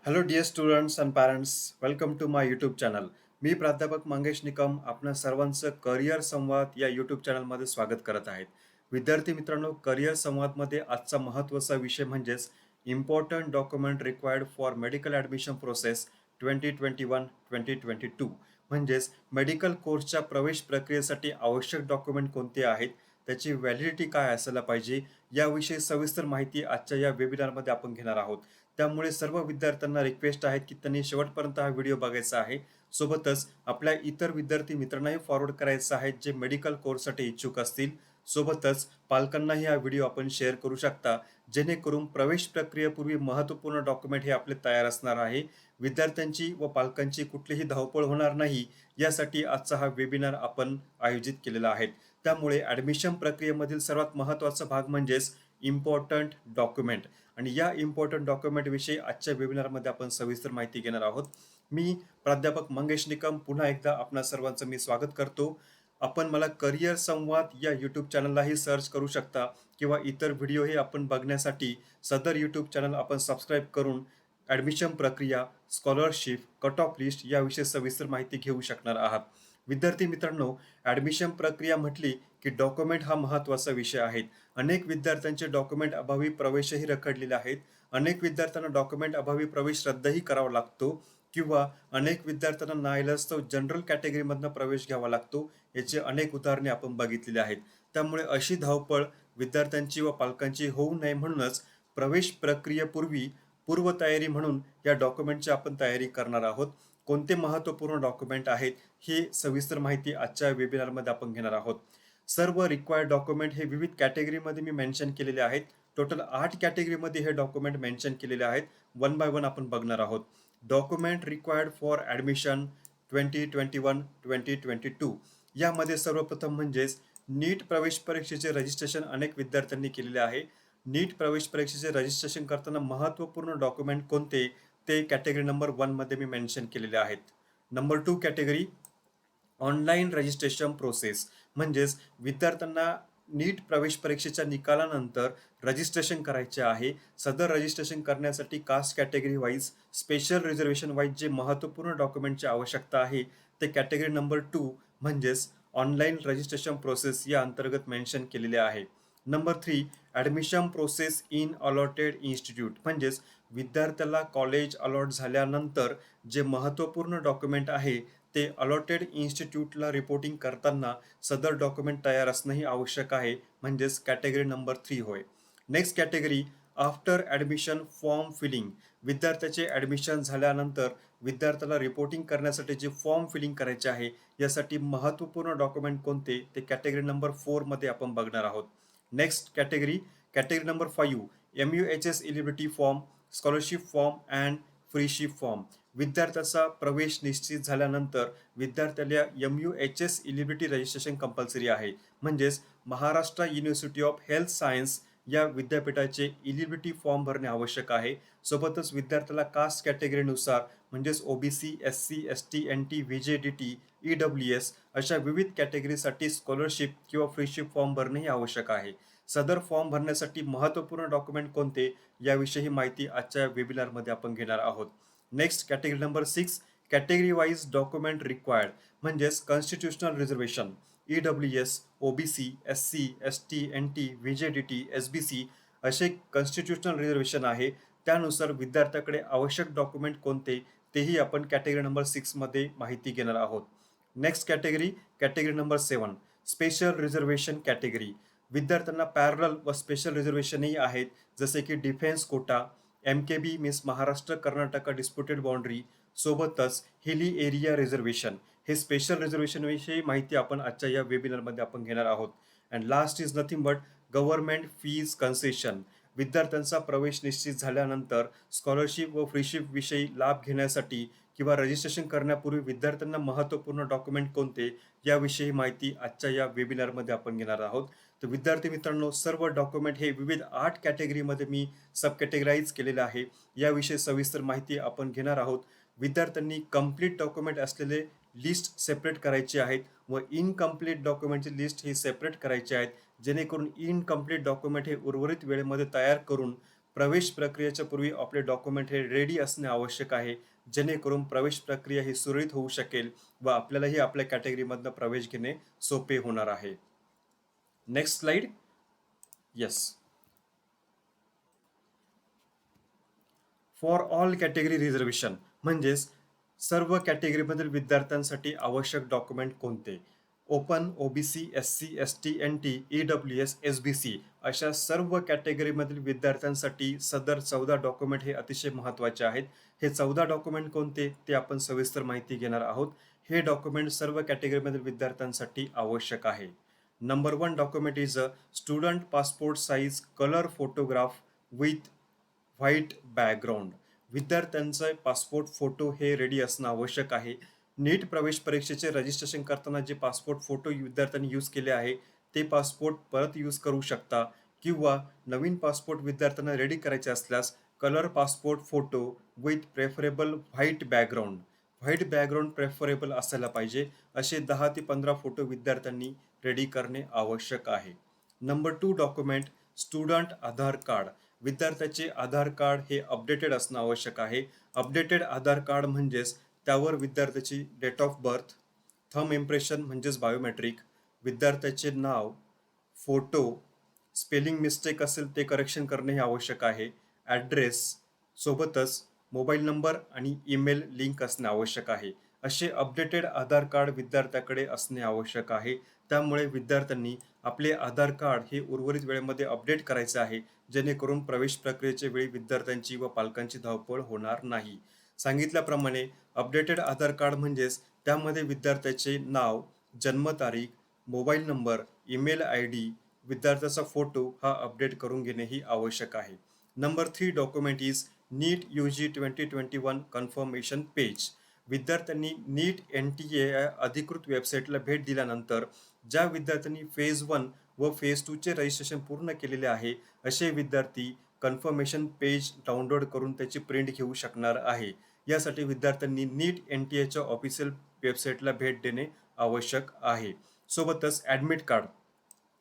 Hello dear students and parents, welcome to my YouTube channel. मी प्राध्यापक मंगेश निकम आपणा सर्वांचं करिअर संवाद या यूट्यूब चॅनलमध्ये स्वागत करत आहेत. विद्यार्थी मित्रांनो, करिअर संवादमध्ये आजचा महत्त्वाचा विषय म्हणजेच important document required for medical admission process 2021-2022. म्हणजेच मेडिकल कोर्सच्या प्रवेश प्रक्रियेसाठी आवश्यक डॉक्युमेंट कोणते आहेत, त्याची व्हॅलिडिटी काय असायला पाहिजे, याविषयी सविस्तर माहिती आजच्या या वेबिनारमध्ये आपण घेणार आहोत. त्यामुळे सर्व विद्यार्थ्यांना रिक्वेस्ट आहे की त्यांनी शेवटपर्यंत हा व्हिडिओ बघायचा आहे. सोबतच आपल्या इतर विद्यार्थी मित्रांनाही फॉरवर्ड करायचा आहे जे मेडिकल कोर्ससाठी इच्छुक असतील. सोबतच पालकांनाही हा व्हिडिओ आपण शेअर करू शकता, जेणेकरून प्रवेश प्रक्रियेपूर्वी महत्त्वपूर्ण डॉक्युमेंट हे आपले तयार असणार आहे. विद्यार्थ्यांची व पालकांची कुठलीही धावपळ होणार नाही, यासाठी आजचा हा वेबिनार आपण आयोजित केलेला आहे. त्यामुळे ॲडमिशन प्रक्रियेमधील सर्वात महत्त्वाचा भाग म्हणजेच इम्पॉर्टंट डॉक्युमेंट, आणि या इम्पॉर्टंट डॉक्युमेंट विषयी आजच्या वेबिनारमध्ये आपण सविस्तर माहिती घेणार आहोत. मी प्राध्यापक मंगेश निकम पुन्हा एकदा आपणा सर्वांचं मी स्वागत करतो. आपण मला करिअर संवाद या यूट्यूब चॅनललाही सर्च करू शकता किंवा इतर व्हिडिओही आपण बघण्यासाठी सदर यूट्यूब चॅनल आपण सबस्क्राईब करून ॲडमिशन प्रक्रिया, स्कॉलरशिप, कट ऑफ लिस्ट याविषयी सविस्तर माहिती घेऊ शकणार आहात. विद्यार्थी मित्रांनो, ॲडमिशन प्रक्रिया म्हटली की डॉक्युमेंट हा महत्त्वाचा विषय आहे. अनेक विद्यार्थ्यांचे डॉक्युमेंट अभावी प्रवेशही रखडलेले आहेत. अनेक विद्यार्थ्यांना डॉक्युमेंट अभावी प्रवेश रद्दही करावा लागतो किंवा अनेक विद्यार्थ्यांना नाईलाजास्तव जनरल कॅटेगरीमधनं प्रवेश घ्यावा लागतो. याची अनेक उदाहरणे आपण बघितलेली आहेत. त्यामुळे अशी धावपळ विद्यार्थ्यांची व पालकांची होऊ नये म्हणूनच प्रवेश प्रक्रियेपूर्वी पूर्वतयारी म्हणून या डॉक्युमेंटची आपण तयारी करणार आहोत. कोणते महत्त्वपूर्ण डॉक्युमेंट आहेत ही सविस्तर माहिती आजच्या वेबिनारमध्ये आपण घेणार आहोत. सर्व रिक्वायर्ड डॉक्युमेंट हे विविध कॅटेगरीमध्ये मी मेन्शन केलेले आहेत. टोटल 8 कॅटेगरीमध्ये हे डॉक्युमेंट मेन्शन केलेले आहेत. वन बाय वन आपण बघणार आहोत. डॉक्युमेंट रिक्वायर्ड फॉर ॲडमिशन 2021-2022 यामध्ये सर्वप्रथम म्हणजेच नीट प्रवेश परीक्षेचे रजिस्ट्रेशन अनेक विद्यार्थ्यांनी केलेले आहे. नीट प्रवेश परीक्षेचे रजिस्ट्रेशन करताना महत्त्वपूर्ण डॉक्युमेंट कोणते ते कॅटेगरी नंबर 1 मध्ये मी मेन्शन केलेले आहेत. Number 2 category online registration process, म्हणजेच विद्यार्थ्यांना नीट प्रवेश परीक्षेच्या निकालानंतर रजिस्ट्रेशन करायचे आहे. सदर रजिस्ट्रेशन करण्यासाठी caste category wise, special reservation wise जे महत्त्वपूर्ण डॉक्युमेंटची आवश्यकता आहे ते कॅटेगरी नंबर 2 म्हणजेच ऑनलाईन रजिस्ट्रेशन प्रोसेस या अंतर्गत मेन्शन केलेले आहे. Number 3 admission process in allotted institute, म्हणजेच विद्यार्थ्याला कॉलेज अलॉट झाल्यानंतर जे महत्त्वपूर्ण डॉक्युमेंट आहे ते अलॉटेड इन्स्टिट्यूटला रिपोर्टिंग करताना सदर डॉक्युमेंट तयार असणंही आवश्यक आहे, म्हणजेच कॅटेगरी नंबर 3 होय. Next category after admission form filling, विद्यार्थ्याचे ॲडमिशन झाल्यानंतर विद्यार्थ्याला रिपोर्टिंग करण्यासाठी जे फॉर्म फिलिंग करायचे आहे यासाठी महत्त्वपूर्ण डॉक्युमेंट कोणते ते कॅटेगरी नंबर 4 मध्ये आपण बघणार आहोत. Next category number 5 MUHS eligibility form, scholarship form and freeship form. विद्यार्थ्याचा प्रवेश निश्चित झाल्यानंतर विद्यार्थ्याला MUHS एलिजिबिलिटी रजिस्ट्रेशन कंपल्सरी आहे, म्हणजेच Maharashtra university of health science या विद्यापीठाचे एलिजिबिलिटी फॉर्म भरणे आवश्यक आहे. सोबतच विद्यार्थ्याला कास्ट कॅटेगरीनुसार म्हणजेच OBC, SC, ST, NT, VJDT, EWS अशा विविध कॅटेगरीसाठी स्कॉलरशिप किंवा फ्रीशिप फॉर्म भरणेही आवश्यक आहे. सदर फॉर्म भरण्यासाठी महत्त्वपूर्ण डॉक्युमेंट कोणते याविषयी माहिती आजच्या वेबिनारमध्ये आपण घेणार आहोत. Next category number 6 category wise document required, म्हणजेच constitutional reservation, EWS, OBC, SC, ST, NT, VJDT, SBC असे कॉन्स्टिट्युशनल रिझर्वेशन आहे. त्यानुसार विद्यार्थ्याकडे आवश्यक डॉक्युमेंट कोणते तेही आपण कॅटेगरी नंबर 6 मध्ये माहिती घेणार आहोत. Next category number 7 special reservation category. विद्यार्थ्यांना पॅरलल व स्पेशल रिझर्वेशनही आहेत, जसे की defence quota, MKB means Maharashtra Karnataka disputed boundary, सोबतच हिली एरिया रिझर्वेशन. हे स्पेशल रिझर्वेशन विषयी माहिती आपण आजच्या या वेबिनारमध्ये आपण घेणार आहोत. And last is nothing but government fees concession. विद्यार्थ्यांचा प्रवेश निश्चित झाल्यानंतर स्कॉलरशिप व फ्रीशिप विषयी लाभ घेण्यासाठी किंवा रजिस्ट्रेशन करण्यापूर्वी विद्यार्थ्यांना महत्त्वपूर्ण डॉक्युमेंट कोणते याविषयी माहिती आजच्या या वेबिनारमध्ये आपण घेणार आहोत. तर विद्यार्थी मित्रांनो, सर्व डॉक्युमेंट हे विविध 8 कॅटेगरीमध्ये मी सब कॅटेगराईज केलेलं आहे. याविषयी सविस्तर माहिती आपण घेणार आहोत. विद्यार्थ्यांनी कंप्लीट डॉक्युमेंट असलेले लिस्ट सेपरेट करायची आहेत व इनकम्प्लीट डॉक्युमेंटची लिस्ट ही सेपरेट करायची आहेत, जेणेकरून इनकम्प्लीट डॉक्युमेंट हे उर्वरित वेळेमध्ये तयार करून प्रवेश प्रक्रियेच्या पूर्वी आपले डॉक्युमेंट हे रेडी असणे आवश्यक आहे, जेणेकरून प्रवेश प्रक्रिया ही सुरळीत होऊ शकेल व आपल्यालाही आपल्या कॅटेगरीमधनं प्रवेश घेणे सोपे होणार आहे. Next slide. Yes. For all category reservation म्हणजेच सर्व कॅटेगरीमधील विद्यार्थ्यांसाठी आवश्यक डॉक्युमेंट कोणते? Open, OBC, SC, ST, NT, EWS, SBC अशा सर्व कॅटेगरीमधील विद्यार्थ्यांसाठी सदर 14 डॉक्युमेंट हे अतिशय महत्त्वाचे आहेत. हे 14 डॉक्युमेंट कोणते ते आपण सविस्तर माहिती घेणार आहोत. हे डॉक्युमेंट सर्व कॅटेगरीमधील विद्यार्थ्यांसाठी आवश्यक आहे. Number 1 document is a student passport size colour photograph with white background. विद्यार्थ्यांचा पासपोर्ट फोटो हे रेडी असणं आवश्यक आहे. नीट प्रवेश परीक्षेचे रजिस्ट्रेशन करताना जे पासपोर्ट फोटो विद्यार्थ्यांनी यूज केले आहे ते पासपोर्ट परत यूज करू शकता किंवा नवीन पासपोर्ट विद्यार्थ्यांना रेडी करायचे असल्यास colour passport photo with preferable white background, white background preferable असायला पाहिजे असे 10 ते 15 फोटो विद्यार्थ्यांनी रेडी करणे आवश्यक आहे. नंबर 2 डॉक्युमेंट स्टुडंट आधार कार्ड. विद्यार्थ्याचे आधार कार्ड हे अपडेटेड असणं आवश्यक आहे. अपडेटेड आधार कार्ड म्हणजेच त्यावर विद्यार्थ्याची date of birth, thumb impression म्हणजेच बायोमेट्रिक, विद्यार्थ्याचे नाव, फोटो, स्पेलिंग मिस्टेक असेल ते करेक्शन करणे हे आवश्यक आहे, ॲड्रेस सोबतच मोबाईल नंबर आणि ईमेल लिंक असणे आवश्यक आहे. असे अपडेटेड आधार कार्ड विद्यार्थ्याकडे असणे आवश्यक आहे. त्यामुळे विद्यार्थ्यांनी आपले आधार कार्ड हे उर्वरित वेळेमध्ये अपडेट करायचे आहे, जेणेकरून प्रवेश प्रक्रियेच्या वेळी विद्यार्थ्यांची व पालकांची धावपळ होणार नाही. सांगितल्याप्रमाणे अपडेटेड आधार कार्ड म्हणजेच त्यामध्ये विद्यार्थ्याचे नाव, जन्मतारीख, mobile number, email I D, विद्यार्थ्याचा फोटो हा अपडेट करून घेणे ही आवश्यक आहे. Number 3 document is NEET UG 2021 confirmation page. विद्यार्थ्यांनी नीट NTA या अधिकृत वेबसाईटला भेट दिल्यानंतर ज्या विद्यार्थ्यांनी फेज 1 व फेज 2 चे रजिस्ट्रेशन पूर्ण केलेले आहे असे विद्यार्थी कन्फर्मेशन पेज डाउनलोड करून त्याची प्रिंट घेऊ शकणार आहे. यासाठी विद्यार्थ्यांनी नीट NTAच्या ऑफिशियल वेबसाईटला भेट देणे आवश्यक आहे. सोबतच ॲडमिट कार्ड.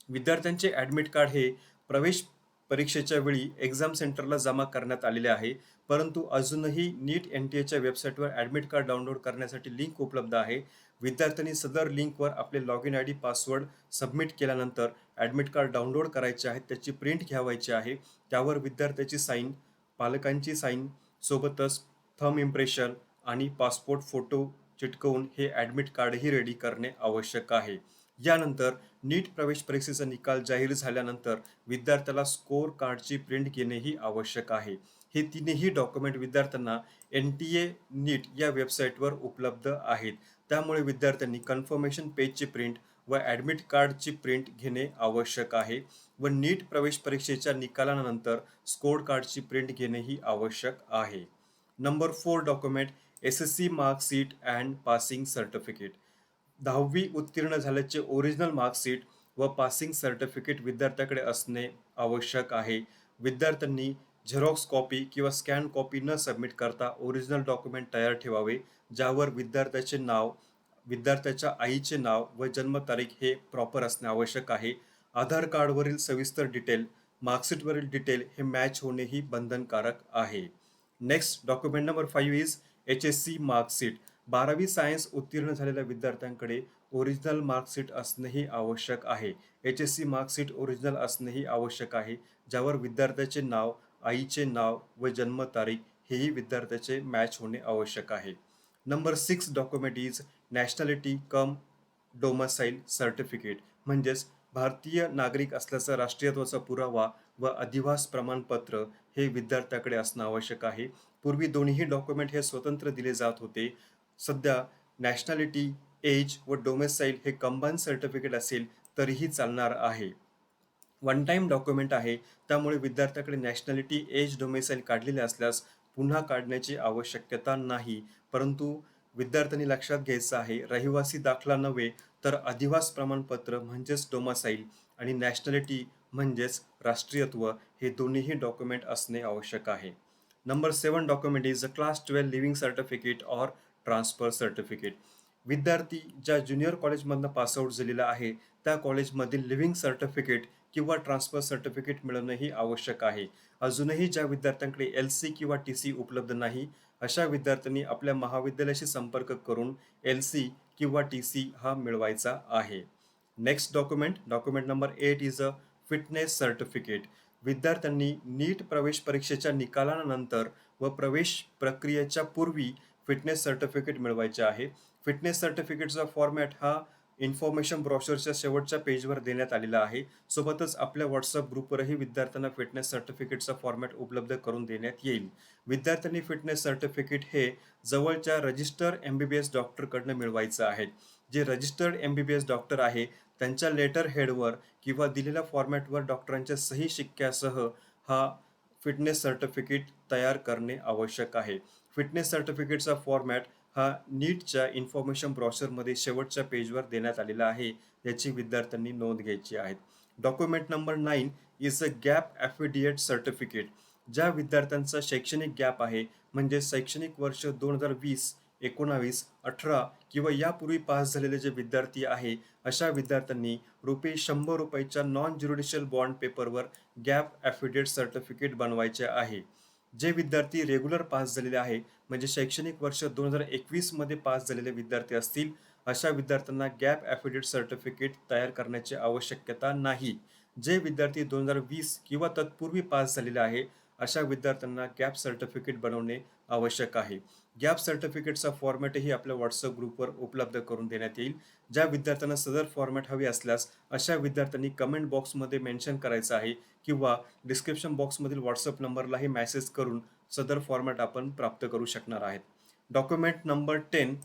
विद्यार्थ्यांचे ॲडमिट कार्ड हे प्रवेश परीक्षेच्या वेळी एक्झाम सेंटरला जमा करण्यात आलेले आहे, परंतु अजूनही नीट NTAच्या वेबसाईटवर ॲडमिट कार्ड डाउनलोड करण्यासाठी लिंक उपलब्ध आहे. विद्यार्थ्यांनी सदर लिंकवर आपले log in ID password submit केल्यानंतर ॲडमिट कार्ड डाउनलोड करायचे आहे, त्याची प्रिंट घ्यावायची आहे. त्यावर विद्यार्थ्याची साईन, पालकांची साईन सोबतच थंब इम्प्रेशन आणि पासपोर्ट फोटो चिटकवून हे ॲडमिट कार्डही रेडी करणे आवश्यक आहे. यानंतर नीट प्रवेश परीक्षेचा निकाल जाहीर झाल्यानंतर विद्यार्थ्याला स्कोअर कार्डची प्रिंट घेणेही आवश्यक आहे. हे तिन्ही डॉक्युमेंट विद्यार्थ्यांना NTA नीट या वेबसाईटवर उपलब्ध आहेत. त्यामुळे विद्यार्थ्यांनी कन्फर्मेशन पेजची प्रिंट व ॲडमिट कार्डची प्रिंट घेणे आवश्यक आहे व नीट प्रवेश परीक्षेच्या निकालानंतर स्कोअर कार्डची प्रिंट घेणेही आवश्यक आहे. Number 4 document SSC marksheet and passing certificate. 10वी उत्तीर्ण झाल्याचे ओरिजिनल मार्कशीट व पासिंग सर्टिफिकेट विद्यार्थ्याकडे असणे आवश्यक आहे. विद्यार्थ्यांनी झेरॉक्स कॉपी किंवा स्कॅन कॉपी न सबमिट करता ओरिजिनल डॉक्युमेंट तयार ठेवावे, ज्यावर विद्यार्थ्याचे नाव, विद्यार्थ्याच्या आईचे नाव व जन्मतारीख हे प्रॉपर असणे आवश्यक आहे. आधार कार्डवरील सविस्तर डिटेल, मार्कशीटवरील डिटेल हे मॅच होणेही बंधनकारक आहे. Next document number 5 is HSC marksheet. 12वी सायन्स उत्तीर्ण झालेल्या विद्यार्थ्यांकडे ओरिजिनल मार्कशीट असणेही आवश्यक आहे. HSC मार्कशीट ओरिजिनल असणेही आवश्यक आहे, ज्यावर विद्यार्थ्याचे नाव, आईचे नाव व जन्मतारीख हेही विद्यार्थ्याचे मॅच होणे आवश्यक आहे. Number 6 document is nationality come domicile certificate. म्हणजेच भारतीय नागरिक असल्याचा राष्ट्रीयत्वाचा पुरावा व अधिवास प्रमाणपत्र हे विद्यार्थ्याकडे असणं आवश्यक आहे. पूर्वी दोन्ही डॉक्युमेंट हे स्वतंत्र दिले जात होते. सध्या नॅशनॅलिटी, एज व डोमेसाईल हे कंबाईन सर्टिफिकेट असेल तरीही चालणार आहे. वन टाइम डॉक्युमेंट आहे, त्यामुळे विद्यार्थ्याकडे नॅशनॅलिटी, एज, डोमेसाईल काढलेले असल्यास पुन्हा काढण्याची आवश्यकता नाही. परंतु विद्यार्थ्यांनी लक्षात घ्यायचं आहे, रहिवासी दाखला नव्हे तर अधिवास प्रमाणपत्र म्हणजेच डोमासाईल आणि नॅशनॅलिटी म्हणजेच राष्ट्रीयत्व हे दोन्हीही डॉक्युमेंट असणे आवश्यक आहे. Number 7 document is a class 12 living certificate or transfer certificate. विद्यार्थी ज्या ज्युनियर कॉलेजमधनं पासआउट झालेला आहे त्या कॉलेजमधील लिव्हिंग सर्टिफिकेट किंवा ट्रान्सफर सर्टिफिकेट मिळणंही आवश्यक आहे. अजूनही ज्या विद्यार्थ्यांकडे LC किंवा TC उपलब्ध नाही, अशा विद्यार्थ्यांनी आपल्या महाविद्यालयाशी संपर्क करून LC किंवा TC हा मिळवायचा आहे. Next document number 8 is a fitness certificate. विद्यार्थ्यांनी नीट प्रवेश परीक्षेच्या निकालानंतर व प्रवेश प्रक्रियेच्या पूर्वी फिटनेस सर्टिफिकेट मिळवायचे आहे. फिटनेस सर्टिफिकेटचा फॉर्मॅट हा इन्फॉर्मेशन ब्रोशरच्या शेवटच्या पेजवर देण्यात आलेला आहे. सोबतच आपल्या व्हॉट्सअप ग्रुपवरही विद्यार्थ्यांना फिटनेस सर्टिफिकेटचा फॉर्मॅट उपलब्ध करून देण्यात येईल. विद्यार्थ्यांनी फिटनेस सर्टिफिकेट हे जवळच्या रजिस्टर्ड MBBS डॉक्टरकडनं मिळवायचं आहे. जे रजिस्टर्ड MBBS डॉक्टर आहे त्यांच्या लेटर हेडवर किंवा दिलेल्या फॉर्मॅटवर डॉक्टरांच्या सही शिक्क्यासह हा फिटनेस सर्टिफिकेट तयार करणे आवश्यक आहे. फिटनेस सर्टिफिकेटचा फॉर्मॅट हा नीटच्या इन्फॉर्मेशन ब्रोशरमध्ये शेवटच्या पेजवर देण्यात आलेला आहे. याची विद्यार्थ्यांनी नोंद घ्यायची आहे. Document number 9 is a gap affidavit certificate. ज्या विद्यार्थ्यांचा शैक्षणिक गॅप आहे म्हणजे शैक्षणिक वर्ष 2020, 19, 18 किंवा यापूर्वी पास झालेले जे विद्यार्थी आहे अशा विद्यार्थ्यांनी ₹100च्या नॉन ज्युडिशियल बॉन्ड पेपरवर गॅप ॲफिडेट सर्टिफिकेट बनवायचे आहे. जे विद्यार्थी रेग्युलर पास झालेले आहे म्हणजे शैक्षणिक वर्ष 2021 मध्ये पास झालेले विद्यार्थी असतील अशा विद्यार्थ्यांना गॅप ॲफिडेट सर्टिफिकेट तयार करण्याची आवश्यकता नाही. जे विद्यार्थी 2020 किंवा तत्पूर्वी पास झालेले आहे अशा विद्यार्थ्यांना गॅप सर्टिफिकेट बनवणे आवश्यक आहे. गॅप सर्टिफिकेटचा फॉर्मॅटही आपल्या व्हॉट्सअप ग्रुपवर उपलब्ध करून देण्यात येईल. ज्या विद्यार्थ्यांना सदर फॉर्मॅट हवी असल्यास अशा विद्यार्थ्यांनी कमेंट बॉक्समध्ये मेन्शन करायचं आहे किंवा डिस्क्रिप्शन बॉक्समधील व्हॉट्सअप नंबरलाही मेसेज करून सदर फॉर्मॅट आपण प्राप्त करू शकणार आहेत. Document number 10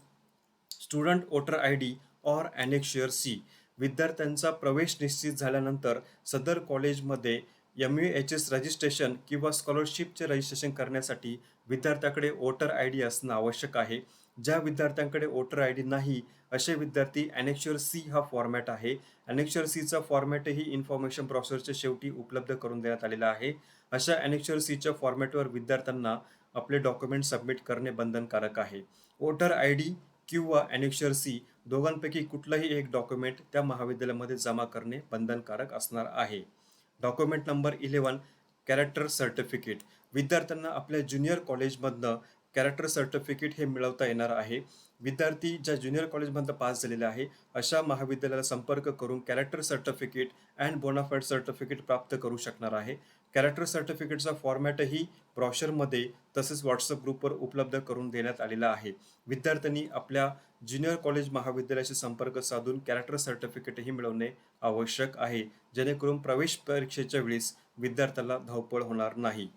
student voter ID or annexure C. विद्यार्थ्यांचा प्रवेश निश्चित झाल्यानंतर सदर कॉलेजमध्ये MUHS रजिस्ट्रेशन किंवा स्कॉलरशिपचे रजिस्ट्रेशन करण्यासाठी विद्यार्थ्याकडे वोटर ID असणं आवश्यक आहे. ज्या विद्यार्थ्यांकडे वोटर ID नाही असे विद्यार्थी ॲनेक्शियर C हा फॉर्मॅट आहे. ॲनेक्शियर Cचा फॉर्मॅटही इन्फॉर्मेशन ब्रोशरच्या शेवटी उपलब्ध करून देण्यात आलेला आहे. अशा ॲनेक्शियर Cच्या फॉर्मॅटवर विद्यार्थ्यांना आपले डॉक्युमेंट सबमिट करणे बंधनकारक आहे. वोटर ID किंवा ॲनेक्शियर C दोघांपैकी कुठलाही एक डॉक्युमेंट त्या महाविद्यालयामध्ये जमा करणे बंधनकारक असणार आहे. Document number 11 character certificate. विद्यार्थ्यांना आपल्या ज्युनियर कॉलेजमधनं कॅरेक्टर सर्टिफिकेट हे मिळवता येणार आहे. विद्यार्थी ज्या ज्युनियर कॉलेजमधनं पास झालेले आहे अशा महाविद्यालयाला संपर्क करून character certificate and bonafide certificate प्राप्त करू शकणार आहे. कॅरेक्टर सर्टिफिकेटचा फॉर्मॅटही ब्रोशरमध्ये तसेच व्हॉट्सअप ग्रुपवर उपलब्ध करून देण्यात आलेला आहे. विद्यार्थ्यांनी आपल्या ज्युनियर कॉलेज महाविद्यालयाशी संपर्क साधून कॅरेक्टर सर्टिफिकेटही मिळवणे आवश्यक आहे जेणेकरून प्रवेश परीक्षेच्या वेळेस विद्यार्थ्याला धावपळ होणार नाही.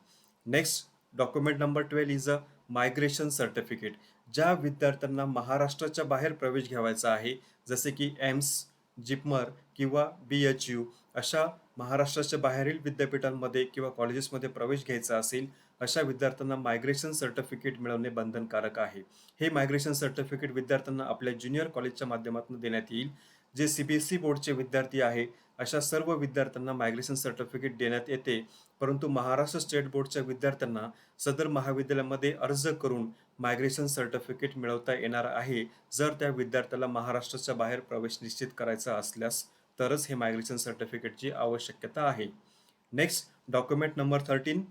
Next document number 12 is a migration certificate. ज्या विद्यार्थ्यांना महाराष्ट्राच्या बाहेर प्रवेश घ्यावायचा आहे जसे की एम्स, जिपमर किंवा BHU अशा महाराष्ट्राच्या बाहेरील विद्यापीठांमध्ये किंवा कॉलेजेसमध्ये प्रवेश घ्यायचा असेल अशा विद्यार्थ्यांना मायग्रेशन सर्टिफिकेट मिळवणे बंधनकारक आहे. हे मायग्रेशन सर्टिफिकेट विद्यार्थ्यांना आपल्या ज्युनियर कॉलेजच्या माध्यमातून देण्यात येईल. जे CBSE बोर्डचे विद्यार्थी आहे अशा सर्व विद्यार्थ्यांना मायग्रेशन सर्टिफिकेट देण्यात येते. परंतु महाराष्ट्र स्टेट बोर्डच्या विद्यार्थ्यांना सदर महाविद्यालयामध्ये अर्ज करून मायग्रेशन सर्टिफिकेट मिळवता येणार आहे जर त्या विद्यार्थ्याला महाराष्ट्राच्या बाहेर प्रवेश निश्चित करायचा असल्यास तरच हे मायग्रेशन सर्टिफिकेटची आवश्यकता आहे. Next document number 13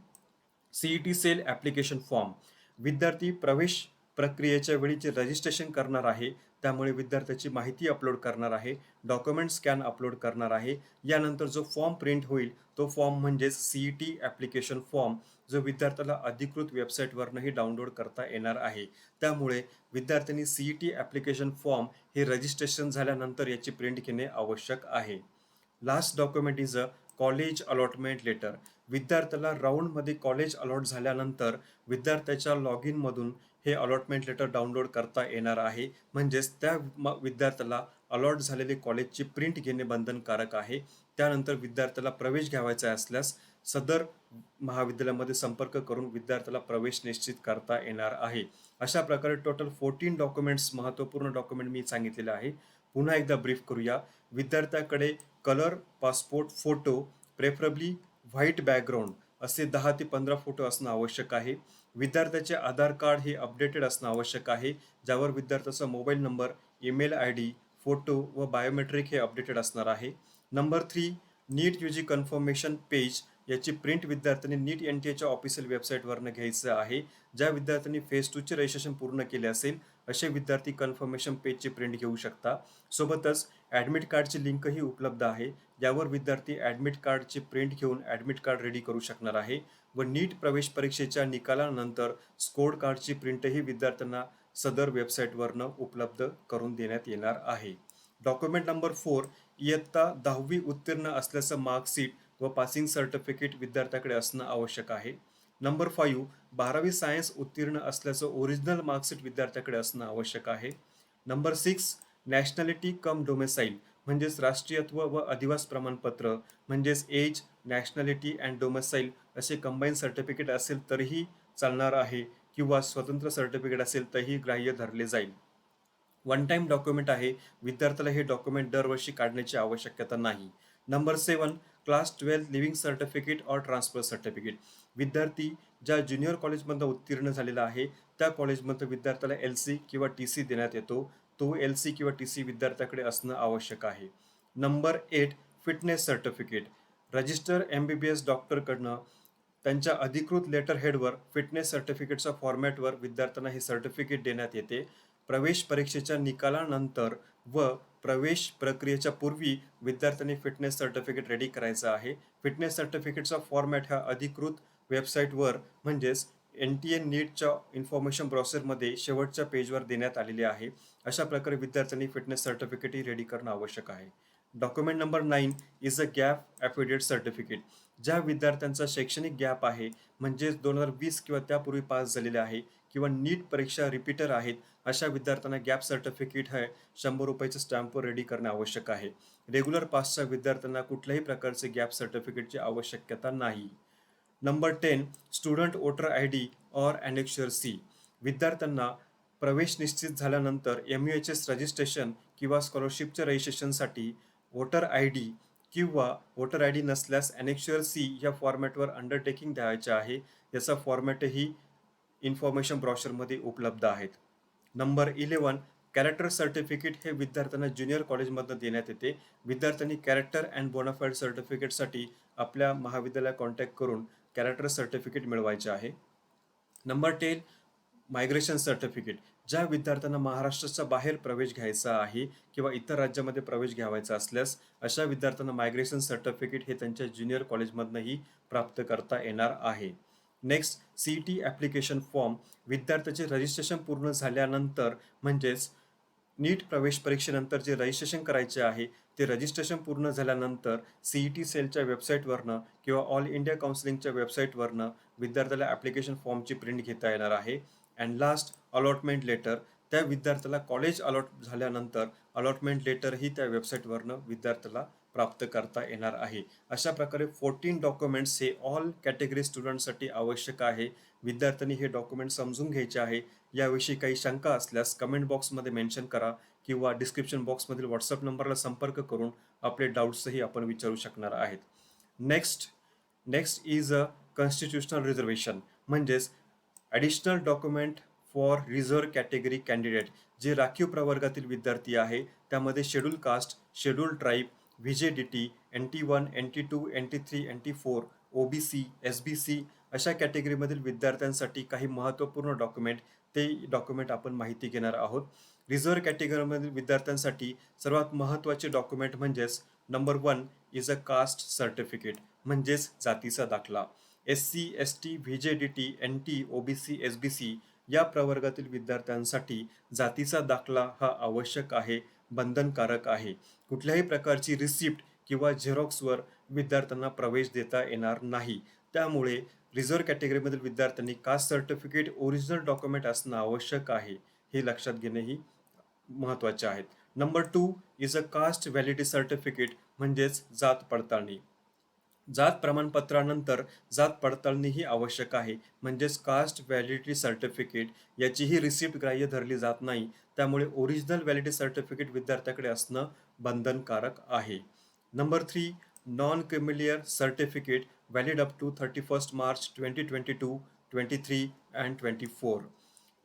CET cell application form. विद्यार्थी प्रवेश प्रक्रियेच्या वेळी जे रजिस्ट्रेशन करणार आहे त्यामुळे विद्यार्थ्याची माहिती अपलोड करणार आहे, डॉक्युमेंट स्कॅन अपलोड करणार आहे. यानंतर जो फॉर्म प्रिंट होईल तो फॉर्म म्हणजेच CET ॲप्लिकेशन फॉर्म जो विद्यार्थ्याला अधिकृत वेबसाईटवरनंही डाउनलोड करता येणार आहे. त्यामुळे विद्यार्थ्यांनी CET ॲप्लिकेशन फॉर्म हे रजिस्ट्रेशन झाल्यानंतर याची प्रिंट घेणे आवश्यक आहे. Last document is a college allotment letter. विद्यार्थ्याला राऊंडमध्ये कॉलेज अलॉट झाल्यानंतर विद्यार्थ्याच्या लॉग इनमधून हे अलॉटमेंट लेटर डाउनलोड करता येणार आहे. म्हणजेच त्या विद्यार्थ्याला अलॉट झालेले कॉलेजची प्रिंट घेणे बंधनकारक आहे. त्यानंतर विद्यार्थ्याला प्रवेश घ्यावायचा असल्यास सदर महाविद्यालयामध्ये संपर्क करून विद्यार्थ्याला प्रवेश निश्चित करता येणार आहे. अशा प्रकारे टोटल 14 डॉक्युमेंट्स महत्त्वपूर्ण डॉक्युमेंट मी सांगितलेले आहे. पुन्हा एकदा ब्रीफ करूया. विद्यार्थ्याकडे colour passport photo preferably white background असे 10 ते 15 फोटो असणं आवश्यक आहे. विद्यार्थ्याचे आधार कार्ड हे अपडेटेड असणं आवश्यक आहे ज्यावर विद्यार्थ्याचा mobile number, email ID, photo व बायोमेट्रिक हे अपडेटेड असणार आहे. नंबर 3 नीट UG कन्फर्मेशन पेज याची प्रिंट विद्यार्थ्यांनी नीट NTA ऑफिशियल वेबसाईटवरनं घ्यायचं आहे. ज्या विद्यार्थ्यांनी फेज 2 चे रजिस्ट्रेशन पूर्ण केले असेल असे विद्यार्थी कन्फर्मेशन पेजची प्रिंट घेऊ शकता. सोबतच ॲडमिट कार्डची लिंकही उपलब्ध आहे. यावर विद्यार्थी ॲडमिट कार्डची प्रिंट घेऊन ॲडमिट कार्ड रेडी करू शकणार आहे व नीट प्रवेश परीक्षेच्या निकालानंतर स्कोर कार्डची प्रिंटही विद्यार्थ्यांना सदर वेबसाईटवरनं उपलब्ध करून देण्यात येणार आहे. डॉक्युमेंट नंबर 4 इयत्ता 10वी उत्तीर्ण असल्याचं मार्कशीट व पासिंग सर्टिफिकेट विद्यार्थ्याकडे असणं आवश्यक आहे. नंबर 5 12वी सायन्स उत्तीर्ण असल्याचं ओरिजिनल मार्कशीट विद्यार्थ्याकडे असणं आवश्यक आहे. नंबर 6 नॅशनॅलिटी कम डोमेसाईल म्हणजेच राष्ट्रीयत्व व अधिवास प्रमाणपत्र म्हणजेच एज, नॅशनॅलिटी अँड डोमेसाईल असे कंबाईन सर्टिफिकेट असेल तरीही चालणार आहे किंवा स्वतंत्र सर्टिफिकेट असेल तरीही ग्राह्य धरले जाईल. वन टाइम डॉक्युमेंट आहे. विद्यार्थ्याला हे डॉक्युमेंट दरवर्षी काढण्याची आवश्यकता नाही. नंबर 7 क्लास 12 लिव्हिंग सर्टिफिकेट और ट्रान्सफर सर्टिफिकेट. विद्यार्थी ज्या ज्युनियर कॉलेजमधून उत्तीर्ण झालेला आहे त्या कॉलेजमध्ये विद्यार्थ्याला LC किंवा TC देण्यात येतो. तो LC किंवा TC विद्यार्थ्याकडे असणं आवश्यक आहे. Number 8 fitness certificate. Register MBBS डॉक्टरकडनं त्यांच्या अधिकृत लेटर हेडवर फिटनेस सर्टिफिकेटच्या फॉर्मॅटवर विद्यार्थ्यांना हे सर्टिफिकेट देण्यात येते. प्रवेश परीक्षेच्या निकालानंतर व प्रवेश प्रक्रियेच्या पूर्वी विद्यार्थ्यांनी फिटनेस सर्टिफिकेट रेडी करायचं आहे. फिटनेस सर्टिफिकेटचा फॉर्मॅट हा अधिकृत वेबसाईटवर म्हणजेच NTA नीटच्या इन्फॉर्मेशन ब्राउझरमध्ये शेवटच्या पेजवर देण्यात आलेले आहे. अशा प्रकारे विद्यार्थ्यांनी फिटनेस सर्टिफिकेटही रेडी करणं आवश्यक आहे. Document number 9 is a gap affidavit certificate. ज्या विद्यार्थ्यांचा शैक्षणिक गॅप आहे म्हणजेच 2020 किंवा त्यापूर्वी पास झालेले आहे किंवा नीट परीक्षा रिपीटर आहेत अशा विद्यार्थ्यांना गॅप सर्टिफिकेट हे 100 रुपयाच्या स्टॅम्पवर रेडी करणे आवश्यक आहे. रेग्युलर पासच्या विद्यार्थ्यांना कुठल्याही प्रकारचे गॅप सर्टिफिकेटची आवश्यकता नाही. नंबर 10 स्टुडंट वोटर ID और ॲनेक्शर C. विद्यार्थ्यांना प्रवेश निश्चित झाल्यानंतर MUHS रजिस्ट्रेशन किंवा स्कॉलरशिपच्या रजिस्ट्रेशनसाठी वोटर ID किंवा वोटर ID नसल्यास ॲनेक्शर C या फॉर्मॅटवर अंडरटेकिंग द्यायचे आहे. याचा फॉर्मॅटही इन्फॉर्मेशन ब्रॉशरमध्ये उपलब्ध आहेत. नंबर 11 कॅरेक्टर सर्टिफिकेट हे विद्यार्थ्यांना ज्युनियर कॉलेजमधून देण्यात येते. विद्यार्थ्यांनी कॅरेक्टर अँड बोनाफाईड सर्टिफिकेटसाठी आपल्या महाविद्यालयात कॉन्टॅक्ट करून कॅरेक्टर सर्टिफिकेट मिळवायचे आहे. Number 10 migration certificate. ज्या विद्यार्थ्यांना महाराष्ट्राच्या बाहेर प्रवेश घ्यायचा आहे किंवा इतर राज्यामध्ये प्रवेश घ्यावायचा असल्यास अशा विद्यार्थ्यांना मायग्रेशन सर्टिफिकेट हे त्यांच्या ज्युनियर कॉलेजमधूनही प्राप्त करता येणार आहे. Next CET application form. विद्यार्थ्याचे रजिस्ट्रेशन पूर्ण झाल्यानंतर म्हणजेच नीट प्रवेश परीक्षेनंतर जे रजिस्ट्रेशन करायचे आहे ते रजिस्ट्रेशन पूर्ण झाल्यानंतर CET सेलच्या वेबसाईटवरनं किंवा ऑल इंडिया काउन्सिलिंगच्या वेबसाईटवरनं विद्यार्थ्याला ॲप्लिकेशन फॉर्मची प्रिंट घेता येणार आहे. And last allotment letter. त्या विद्यार्थ्याला कॉलेज अलॉट झाल्यानंतर अलॉटमेंट लेटरही त्या वेबसाईटवरनं विद्यार्थ्याला प्राप्त करता येणार आहे. अशा प्रकारे 14 डॉक्युमेंट्स हे ऑल कॅटेगरी स्टुडंटसाठी आवश्यक आहे. विद्यार्थ्यांनी हे डॉक्युमेंट समजून घ्यायचे आहे. याविषयी काही शंका असल्यास कमेंट बॉक्समध्ये मेन्शन करा किंवा डिस्क्रिप्शन बॉक्समधील व्हॉट्सअप नंबरला संपर्क करून आपले डाऊट्सही आपण विचारू शकणार आहेत. Next is a constitutional reservation म्हणजेच additional document for reserve category candidate. जे राखीव प्रवर्गातील विद्यार्थी आहे त्यामध्ये schedule caste, schedule tribe, VJDT, NT1, NT2, NT3, NT4, OBC, SBC अशा कॅटेगरीमधील विद्यार्थ्यांसाठी काही महत्त्वपूर्ण डॉक्युमेंट ते डॉक्युमेंट आपण माहिती घेणार आहोत. रिझर्व्ह कॅटेगरीमधील विद्यार्थ्यांसाठी सर्वात महत्त्वाचे डॉक्युमेंट म्हणजेच number 1 is a caste certificate म्हणजेच जातीचा दाखला. SC, ST, VJDT, NT, OBC, SBC या प्रवर्गातील विद्यार्थ्यांसाठी जातीचा दाखला हा आवश्यक आहे, बंधनकारक आहे. कुठल्याही प्रकारची रिसिप्ट किंवा झेरॉक्सवर विद्यार्थ्यांना प्रवेश देता येणार नाही. त्यामुळे रिझर्व्ह कॅटेगरीमधील विद्यार्थ्यांनी कास्ट सर्टिफिकेट ओरिजिनल डॉक्युमेंट असणं आवश्यक आहे. हे लक्षात घेणेही महत्त्वाचे आहेत. Number 2 is a caste validity certificate म्हणजेच जात पडताळणी. जात प्रमाणपत्रानंतर जात पडताळणीही आवश्यक आहे म्हणजेच कास्ट व्हॅलिडिटी सर्टिफिकेट याचीही रिसिप्ट ग्राह्य धरली जात नाही. त्यामुळे ओरिजिनल व्हॅलिडिटी सर्टिफिकेट विद्यार्थ्याकडे असणं बंधनकारक आहे. Number 3 non creamy layer certificate valid up to 31 March 2022, 23 and 24.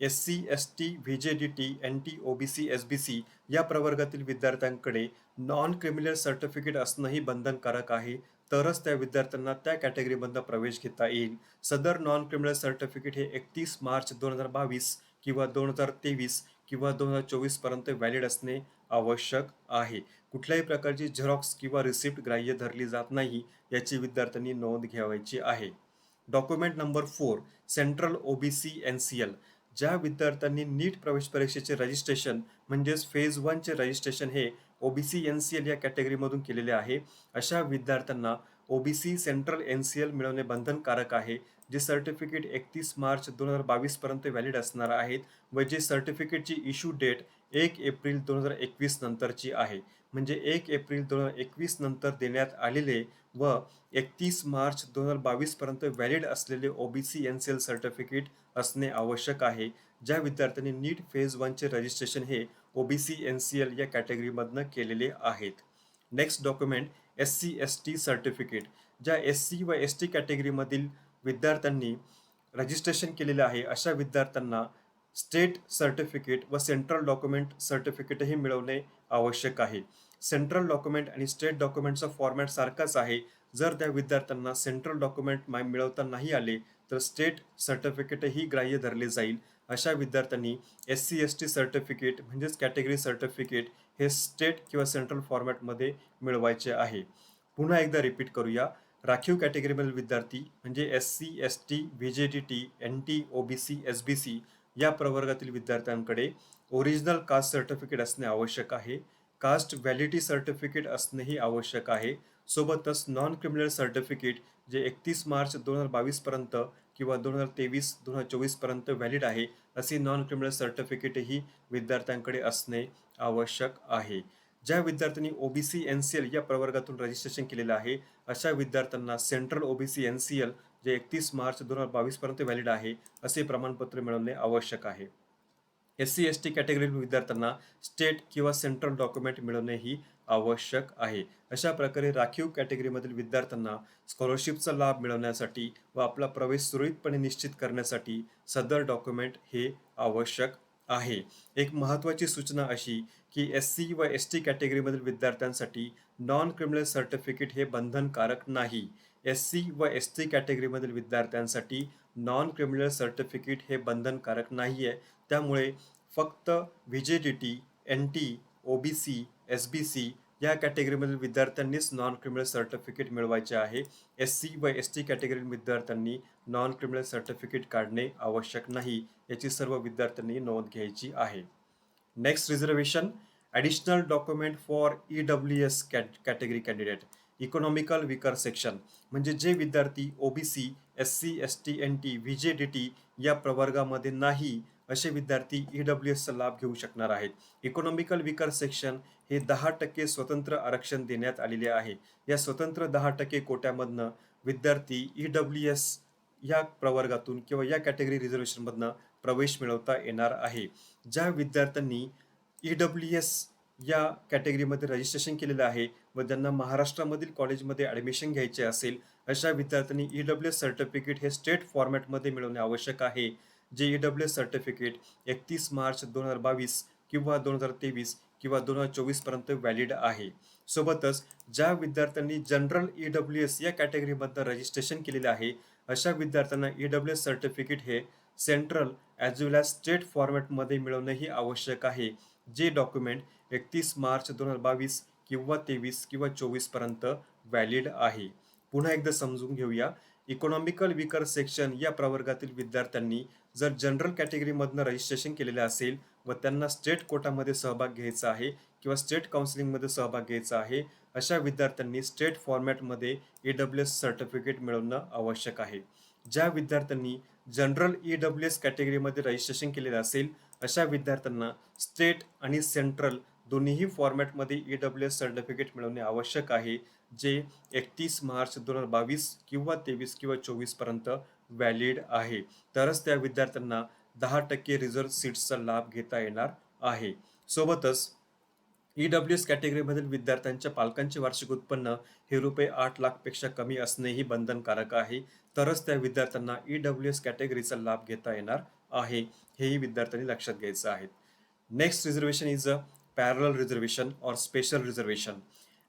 SC, ST, VJDT, NT, OBC, SBC या प्रवर्गातील विद्यार्थ्यांकडे नॉन क्रिमिलियर सर्टिफिकेट असणंही बंधनकारक आहे. तरच त्या विद्यार्थ्यांना त्या कॅटेगरीमधनं प्रवेश घेता येईल. सदर नॉन क्रिमिनल सर्टिफिकेट हे 31 मार्च 2022 किंवा 2023 किंवा 2024 पर्यंत व्हॅलिड असणे आवश्यक आहे. कुठल्याही प्रकारची झेरॉक्स किंवा रिसिप्ट ग्राह्य धरली जात नाही याची विद्यार्थ्यांनी नोंद घ्यावयाची आहे. Document number 4 central OBC NCL. ज्या विद्यार्थ्यांनी नीट प्रवेश परीक्षेचे रजिस्ट्रेशन म्हणजेच फेज 1 चे रजिस्ट्रेशन हे ओबीसी एनसीएल या कॅटेगरीमधून केलेले आहे, अशा विद्यार्थ्यांना ओबीसी सेंट्रल एनसीएल मिळवणे बंधनकारक आहे. जे सर्टिफिकेट 31 मार्च 2022 पर्यंत व्हॅलिड असणार आहेत व जे सर्टिफिकेटची इश्यू डेट 1 एप्रिल 2021 नंतरची आहे. म्हणजे 1 एप्रिल 2021 नंतर देण्यात आलेले व 31 मार्च 2022 पर्यंत व्हॅलिड असलेले ओबीसी एनसीएल सर्टिफिकेट असणे आवश्यक आहे. ज्या विद्यार्थ्यांनी नीट फेज 1 चे रजिस्ट्रेशन हे ओबीसी एनसीएल या कॅटेगरीमधनं केलेले आहेत. Next document SC ST certificate. ज्या एससी व एसटी कॅटेगरीमधील विद्यार्थ्यांनी रजिस्ट्रेशन केलेले आहे अशा विद्यार्थ्यांना स्टेट सर्टिफिकेट व सेंट्रल डॉक्युमेंट सर्टिफिकेटही मिळवणे आवश्यक आहे. सेंट्रल डॉक्युमेंट आणि स्टेट डॉक्युमेंटचा फॉर्मॅट सारखाच आहे. जर त्या विद्यार्थ्यांना सेंट्रल डॉक्युमेंट मिळवता नाही आले तर स्टेट सर्टिफिकेटही ग्राह्य धरले जाईल. अशा विद्यार्थ्यांनी एससी एसटी सर्टिफिकेट म्हणजेच कॅटेगरी सर्टिफिकेट हे स्टेट किंवा सेंट्रल फॉर्मॅटमध्ये मिळवायचे आहे. पुन्हा एकदा रिपीट करूया. राखीव कॅटेगरीमधील विद्यार्थी म्हणजे SC ST VJDT NT OBC SBC या प्रवर्गातील विद्यार्थ्यांकडे ओरिजिनल कास्ट सर्टिफिकेट असणे आवश्यक आहे. कास्ट व्हॅलिडिटी सर्टिफिकेट असणेही आवश्यक आहे. सोबतच नॉन क्रिमिनल सर्टिफिकेट जे 31 मार्च 2022 पर्यंत किंवा 2023-2024 पर्यंत व्हॅलिड आहे असे नॉन क्रिमिनल सर्टिफिकेटही विद्यार्थ्यांकडे असणे आवश्यक आहे. ज्या विद्यार्थ्यांनी ओबीसी एनसीएल या प्रवर्गातून रजिस्ट्रेशन केलेलं आहे अशा विद्यार्थ्यांना सेंट्रल ओबीसी एनसीएल जे 31 मार्च 2022 पर्यंत व्हॅलिड आहे असे प्रमाणपत्र मिळवणे आवश्यक आहे. एससी एसटी कॅटेगरीतील विद्यार्थ्यांना स्टेट किंवा सेंट्रल डॉक्युमेंट मिळवणेही आवश्यक आहे. अशा प्रकारे राखीव कॅटेगरीमधील विद्यार्थ्यांना स्कॉलरशिपचा लाभ मिळवण्यासाठी व आपला प्रवेश सुरळीतपणे निश्चित करण्यासाठी सदर डॉक्युमेंट हे आवश्यक आहे. एक महत्त्वाची सूचना अशी की एससी व एसटी कॅटेगरीमधील विद्यार्थ्यांसाठी नॉन क्रिमिनल सर्टिफिकेट हे बंधनकारक नाही. एससी व एसटी कॅटेगरीमधील विद्यार्थ्यांसाठी नॉन क्रिमिनल सर्टिफिकेट हे बंधनकारक नाही आहे. त्यामुळे फक्त व्हीजेडीटी एनटी ओबीसी एसबीसी या कॅटेगरीमधील विद्यार्थ्यांनीच नॉन क्रिमिनल सर्टिफिकेट मिळवायचे आहे. एससी व एसटी कॅटेगरीतील विद्यार्थ्यांनी नॉन क्रिमिनल सर्टिफिकेट काढणे आवश्यक नाही याची सर्व विद्यार्थ्यांनी नोंद घ्यायची आहे. Next reservation additional document for EWS category candidate. Economical weaker section म्हणजे जे विद्यार्थी OBC SC ST NT VJDT या प्रवर्गामध्ये नाही असे विद्यार्थी EWSचा लाभ घेऊ शकणार आहेत. इकॉनॉमिकल विकर सेक्शन हे 10% स्वतंत्र आरक्षण देण्यात आलेले आहे. या स्वतंत्र 10% कोट्यामधनं विद्यार्थी EWS या प्रवर्गातून किंवा या कॅटेगरी रिझर्वेशनमधनं प्रवेश मिळवता येणार आहे. ज्या विद्यार्थ्यांनी EWS या कॅटेगरीमध्ये रजिस्ट्रेशन केलेलं आहे व ज्यांना महाराष्ट्रामधील कॉलेजमध्ये ॲडमिशन घ्यायचे असेल अशा विद्यार्थ्यांनी EWS सर्टिफिकेट हे स्टेट फॉर्मॅटमध्ये मिळवणे आवश्यक आहे. जे EWS सर्टिफिकेट 31 मार्च 2022 किंवा 2023 किंवा 2024 पर्यंत व्हॅलिड आहे. सोबतच ज्या विद्यार्थ्यांनी जनरल EWS या कॅटेगरीमधनं रजिस्ट्रेशन केलेले आहे अशा विद्यार्थ्यांना EWS सर्टिफिकेट हे सेंट्रल ॲज वेल ॲज स्टेट फॉर्मॅटमध्ये मिळवणेही आवश्यक आहे. जे डॉक्युमेंट 31 मार्च 2022 किंवा 23 किंवा 24 पर्यंत व्हॅलिड आहे. पुन्हा एकदा समजून घेऊया. इकॉनॉमिकल विकर सेक्शन या प्रवर्गातील विद्यार्थ्यांनी जर जनरल कॅटेगरीमधनं रजिस्ट्रेशन केलेलं असेल व त्यांना स्टेट कोटामध्ये सहभाग घ्यायचा आहे किंवा स्टेट काउन्सिलिंगमध्ये सहभाग घ्यायचा आहे अशा विद्यार्थ्यांनी स्टेट फॉर्मॅटमध्ये EWS सर्टिफिकेट मिळवणं आवश्यक आहे. ज्या विद्यार्थ्यांनी जनरल EWS कॅटेगरीमध्ये रजिस्ट्रेशन केलेलं असेल अशा विद्यार्थ्यांना स्टेट आणि सेंट्रल दोन्हीही फॉर्मॅटमध्ये EWS सर्टिफिकेट मिळवणे आवश्यक आहे. जे 31 मार्च 2022 किंवा 23 किंवा 24 पर्यंत व्हॅलिड आहे. तरच त्या विद्यार्थ्यांना 10% रिझर्व्ह सीट्सचा लाभ घेता येणार आहे. सोबतच EWS कॅटेगरीमधील विद्यार्थ्यांच्या पालकांचे वार्षिक उत्पन्न हे ₹8,00,000पेक्षा कमी असणेही बंधनकारक आहे. तरच त्या विद्यार्थ्यांना EWS कॅटेगरीचा लाभ घेता येणार आहे. हेही विद्यार्थ्यांनी लक्षात घ्यायचं आहे. Next reservation is a parallel reservation or special reservation.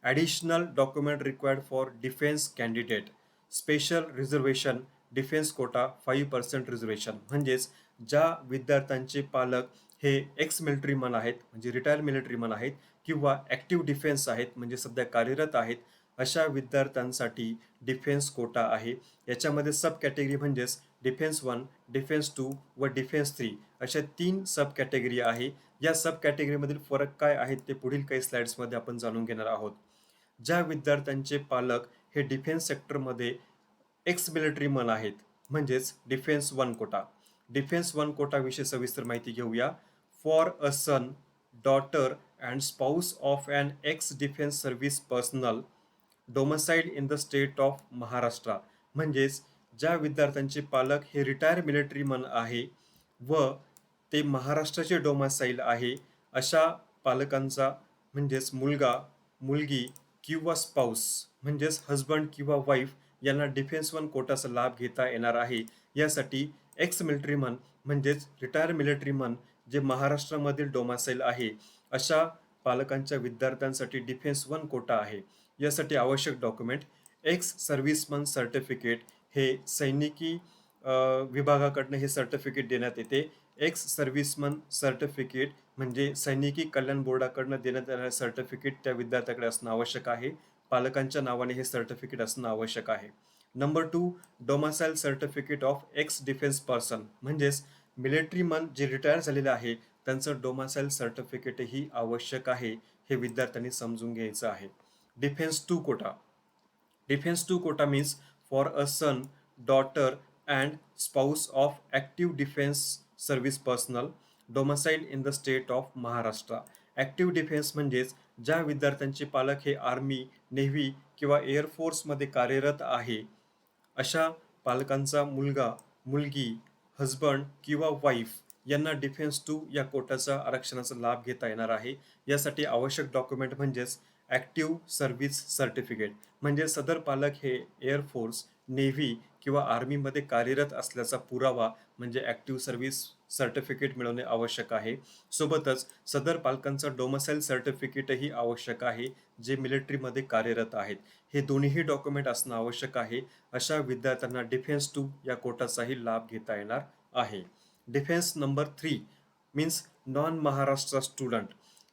Additional document required for defence candidate, special reservation, defence quota 5% reservation. म्हणजेच ज्या विद्यार्थ्यांचे पालक हे एक्स मिलिटरी मन आहेत, म्हणजे रिटायर मिलिटरी मन आहेत, किंवा ॲक्टिव्ह डिफेन्स आहेत, म्हणजे सध्या कार्यरत आहेत, अशा विद्यार्थ्यांसाठी डिफेन्स कोटा आहे. याच्यामध्ये सब कॅटेगरी म्हणजेच डिफेन्स 1, डिफेन्स 2 व डिफेन्स 3 अशा 3 सब कॅटेगरी आहे. या सब कॅटेगरीमधील फरक काय आहेत ते पुढील काही स्लाइड्समध्ये आपण जाणून घेणार आहोत. ज्या विद्यार्थ्यांचे पालक हे डिफेन्स सेक्टरमध्ये एक्स मिलिटरी मन आहेत, म्हणजेच डिफेन्स 1 कोटा. डिफेन्स 1 कोटा विषयी सविस्तर माहिती घेऊया. For a son, daughter and spouse of an ex defence service personnel domiciled in the state of Maharashtra. म्हणजेच ज्या विद्यार्थ्यांचे पालक हे रिटायर मिलिटरी मन आहे व ते महाराष्ट्राचे डोमासाईल आहे, अशा पालकांचा म्हणजेच मुलगा, मुलगी किंवा स्पाऊस म्हणजेच हजबंड किंवा वाईफ यांना डिफेन्स 1 कोटाचा लाभ घेता येणार आहे. यासाठी एक्स मिलिटरी मन म्हणजेच रिटायर मिलिटरी मन जे महाराष्ट्रामधील डोमासाईल आहे, अशा पालकांच्या विद्यार्थ्यांसाठी डिफेन्स 1 कोटा आहे. यासाठी आवश्यक डॉक्युमेंट एक्स सर्व्हिसमन सर्टिफिकेट, हे सैनिकी विभागाकडनं हे सर्टिफिकेट देण्यात येते. एक्स सर्व्हिसमन सर्टिफिकेट म्हणजे सैनिकी कल्याण बोर्डाकडनं देण्यात येणारे सर्टिफिकेट त्या विद्यार्थ्याकडे असणं आवश्यक आहे. पालकांच्या नावाने हे सर्टिफिकेट असणं आवश्यक आहे. Number 2, domicile certificate of x defence person, म्हणजेच मिलिटरी मन जे रिटायर झालेले आहे त्यांचं डोमासाईल सर्टिफिकेटही आवश्यक आहे. हे विद्यार्थ्यांनी समजून घ्यायचं आहे. Defence 2 Kota. Defense 2 quota means for a son, daughter, and spouse of active defense service personnel domiciled in the state of Maharashtra. Active defence म्हणजेच ज्या विद्यार्थ्यांचे पालक हे आर्मी, नेव्ही किंवा एअरफोर्समध्ये कार्यरत आहे, अशा पालकांचा मुलगा, मुलगी, हजबंड किंवा वाईफ यांना डिफेन्स 2 या कोटाचा आरक्षणाचा लाभ घेता येणार आहे. यासाठी आवश्यक डॉक्युमेंट म्हणजेच ॲक्टिव्ह सर्व्हिस सर्टिफिकेट, म्हणजे सदर पालक हे एअरफोर्स, नेव्ही किंवा आर्मीमध्ये कार्यरत असल्याचा पुरावा म्हणजे ॲक्टिव्ह सर्व्हिस सर्टिफिकेट मिळवणे आवश्यक आहे. सोबतच सदर पालकांचं डोमसाईल सर्टिफिकेटही आवश्यक आहे जे मिलिटरीमध्ये कार्यरत आहेत. हे दोन्हीही डॉक्युमेंट असणं आवश्यक आहे. अशा विद्यार्थ्यांना डिफेन्स 2 या कोटाचाही लाभ घेता येणार आहे. Defence number 3 means non Maharashtra student.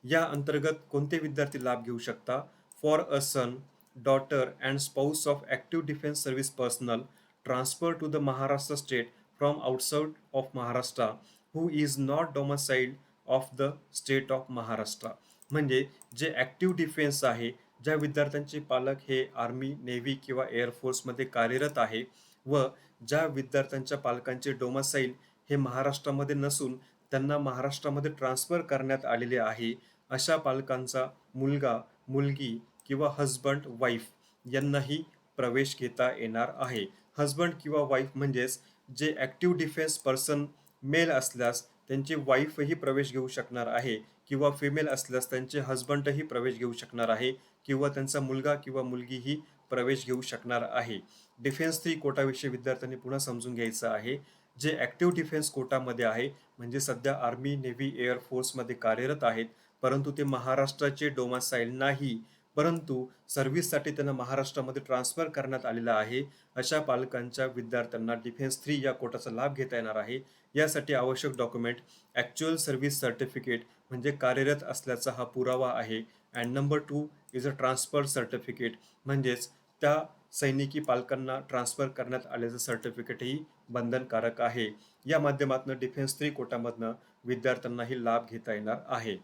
या अंतर्गत कोणते विद्यार्थी लाभ घेऊ शकता? For a son, daughter and spouse of active defence service personnel transfer to the Maharashtra state from outside of Maharashtra who is not domiciled of the state of Maharashtra. म्हणजे जे active defence आहे, ज्या विद्यार्थ्यांचे पालक हे आर्मी, नेव्ही किंवा एअरफोर्समध्ये कार्यरत आहे व ज्या विद्यार्थ्यांच्या पालकांचे डोमसाईल हे महाराष्ट्रामध्ये नसून त्यांना महाराष्ट्रामध्ये ट्रान्सफर करण्यात आलेले आहे, अशा पालकांचा मुलगा, मुलगी किंवा हजबंड, वाईफ यांनाही प्रवेश घेता येणार आहे. हजबंड किंवा वाईफ म्हणजेच जे ॲक्टिव्ह डिफेन्स पर्सन मेल असल्यास त्यांची वाईफही प्रवेश घेऊ शकणार आहे किंवा फिमेल असल्यास त्यांचे हजबंडही प्रवेश घेऊ शकणार आहे किंवा त्यांचा मुलगा किंवा मुलगीही प्रवेश घेऊ शकणार आहे. डिफेन्स 3 कोटाविषयी विद्यार्थ्यांनी पुन्हा समजून घ्यायचं आहे. जे ॲक्टिव्ह डिफेन्स कोटामध्ये आहे म्हणजे सध्या आर्मी, नेव्ही, एअरफोर्समध्ये कार्यरत आहेत, परंतु ते महाराष्ट्राचे डोमासाईल नाही, परंतु सर्व्हिससाठी त्यांना महाराष्ट्रामध्ये ट्रान्सफर करण्यात आलेला आहे, अशा पालकांच्या विद्यार्थ्यांना डिफेन्स 3 या कोटाचा लाभ घेता येणार आहे. यासाठी आवश्यक डॉक्युमेंट ॲक्च्युअल सर्व्हिस सर्टिफिकेट म्हणजे कार्यरत असल्याचा हा पुरावा आहे. And number 2 is a transfer certificate, म्हणजेच त्या सैनिकी पालकांना ट्रान्सफर करण्यात आल्याचं सर्टिफिकेटही बंधनकारक आहे. या माध्यमातून डिफेन्स 3 कोटामधनं विद्यार्थ्यांनाही लाभ घेता येणार आहे.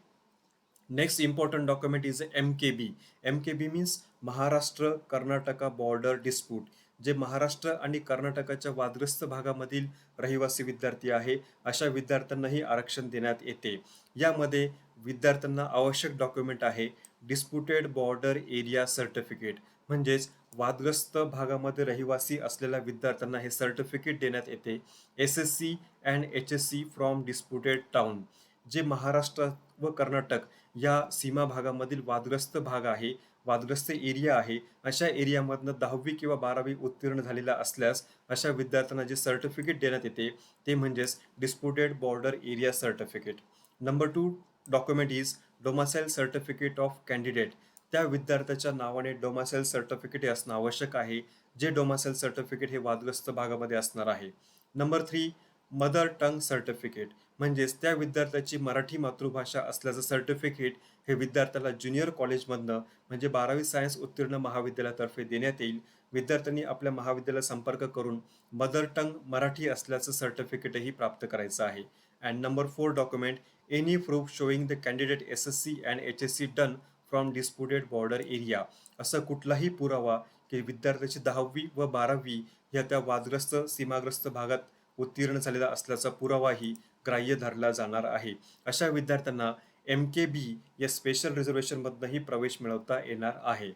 Next important document is MKB. MKB means Maharashtra Karnataka border dispute. जे महाराष्ट्र आणि कर्नाटकाच्या वादग्रस्त भागामधील रहिवासी विद्यार्थी आहे, अशा विद्यार्थ्यांनाही आरक्षण देण्यात येते. यामध्ये विद्यार्थ्यांना आवश्यक डॉक्युमेंट आहे डिस्प्युटेड बॉर्डर एरिया सर्टिफिकेट, म्हणजेच वादग्रस्त भागामध्ये रहिवासी असलेल्या विद्यार्थ्यांना हे सर्टिफिकेट देण्यात येते. SSC and HSC from disputed town. जे महाराष्ट्र व कर्नाटक या सीमा भागामधील वादग्रस्त भाग आहे, वादग्रस्त एरिया आहे, अशा एरियामधनं 10वी किंवा 12वी उत्तीर्ण झालेला असल्यास अशा विद्यार्थ्यांना जे सर्टिफिकेट देण्यात येते ते म्हणजेच disputed border area certificate. Number 2 document is domicile certificate of candidate. त्या विद्यार्थ्याच्या नावाने डोमासाईल सर्टिफिकेट हे असणं आवश्यक आहे, जे डोमासाईल सर्टिफिकेट हे वादग्रस्त भागामध्ये असणार आहे. नंबर 3 मदर टंग सर्टिफिकेट म्हणजेच त्या विद्यार्थ्याची मराठी मातृभाषा असल्याचं सर्टिफिकेट हे विद्यार्थ्याला ज्युनियर कॉलेजमधनं म्हणजे 12वी सायन्स उत्तीर्ण महाविद्यालयातर्फे देण्यात येईल. विद्यार्थ्यांनी आपल्या महाविद्यालयात संपर्क करून मदर टंग मराठी असल्याचं सर्टिफिकेटही प्राप्त करायचं आहे. And number 4 document any proof showing the candidate SSC and HSC done from disputed border area. असा कुठलाही पुरावा की विद्यार्थ्याची 10वी व 12वी या त्या वादग्रस्त सीमाग्रस्त भागात उत्तीर्ण झालेला असल्याचा पुरावाही ग्राह्य धरला जाणार आहे. अशा विद्यार्थ्यांना MKB या स्पेशल रिझर्वेशनमधनंही प्रवेश मिळवता येणार आहे.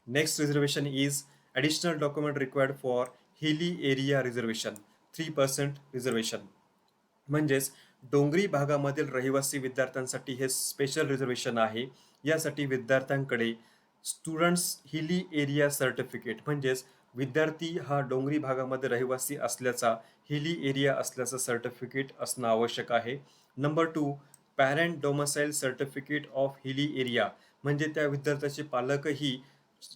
Next reservation is additional document required for हिली एरिया रिझर्वेशन 3% रिझर्वेशन. म्हणजेच डोंगरी भागामधील रहिवासी विद्यार्थ्यांसाठी हे स्पेशल रिझर्वेशन आहे. यासाठी विद्यार्थ्यांकडे स्टुडंट्स हिली एरिया सर्टिफिकेट म्हणजेच विद्यार्थी हा डोंगरी भागामध्ये रहिवासी असल्याचा हिली एरिया असल्याचं सर्टिफिकेट असणं आवश्यक आहे. Number 2 parent domicile certificate of hilly area म्हणजे त्या विद्यार्थ्याचे पालकही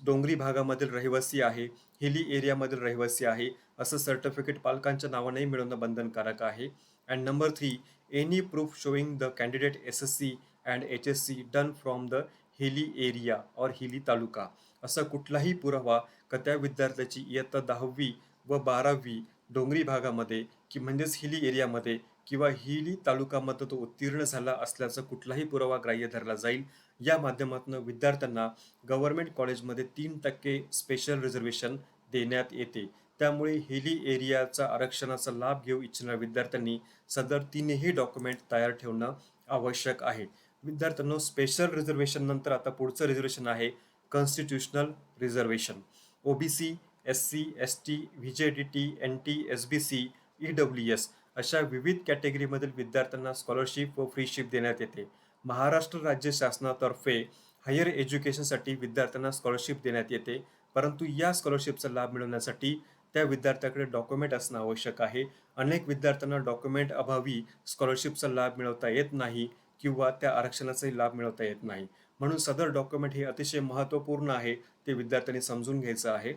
डोंगरी भागामधील रहिवासी आहे, हिली एरियामधील रहिवासी आहे असं सर्टिफिकेट पालकांच्या नावानेही मिळवणं बंधनकारक आहे. And number 3 any proof showing the candidate SSC and HSC done from the hilly area और हिली तालुका. असा कुठलाही पुरावा का त्या विद्यार्थ्याची इयत्ता 10वी व 12वी डोंगरी भागामध्ये की म्हणजेच हिली एरियामध्ये किंवा हिली तालुक्यामध्ये तो उत्तीर्ण झाला असल्याचा कुठलाही पुरावा ग्राह्य धरला जाईल. या माध्यमातून विद्यार्थ्यांना गव्हर्नमेंट कॉलेजमध्ये 3% स्पेशल रिझर्वेशन देण्यात येते. त्यामुळे हिली एरियाचा आरक्षणाचा लाभ घेऊ इच्छिणाऱ्या विद्यार्थ्यांनी सदर 3ही डॉक्युमेंट तयार ठेवणं आवश्यक आहे. विद्यार्थ्यांनो स्पेशल रिझर्वेशन नंतर आता पुढचं रिझर्वेशन आहे constitutional reservation. OBC, SC, ST, VJDT, NT, SBC, EWS अशा विविध कॅटेगरीमधील विद्यार्थ्यांना स्कॉलरशिप व फ्रीशिप देण्यात येते. महाराष्ट्र राज्य शासनातर्फे हायर एज्युकेशनसाठी विद्यार्थ्यांना स्कॉलरशिप देण्यात येते. परंतु या स्कॉलरशिपचा लाभ मिळवण्यासाठी त्या विद्यार्थ्याकडे डॉक्युमेंट असणं आवश्यक आहे. अनेक विद्यार्थ्यांना डॉक्युमेंट अभावी स्कॉलरशिपचा लाभ मिळवता येत नाही किंवा त्या आरक्षणाचाही लाभ मिळवता येत नाही. म्हणून सदर डॉक्युमेंट हे अतिशय महत्त्वपूर्ण आहे, ते विद्यार्थ्यांनी समजून घ्यायचं आहे.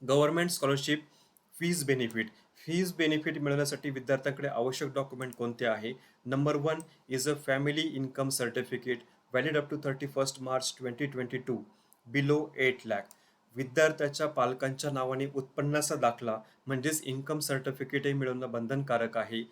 Government scholarship fees benefit. Fees benefit मिळवण्यासाठी विद्यार्थ्यांकडे आवश्यक डॉक्युमेंट कोणते आहे? Number 1 is a family income certificate valid up to 31 March 2022 below 8 lakh. विद्यार्थ्याच्या पालकांच्या नावाने उत्पन्नाचा दाखला म्हणजेच इन्कम सर्टिफिकेटही मिळवणं बंधनकारक आहे.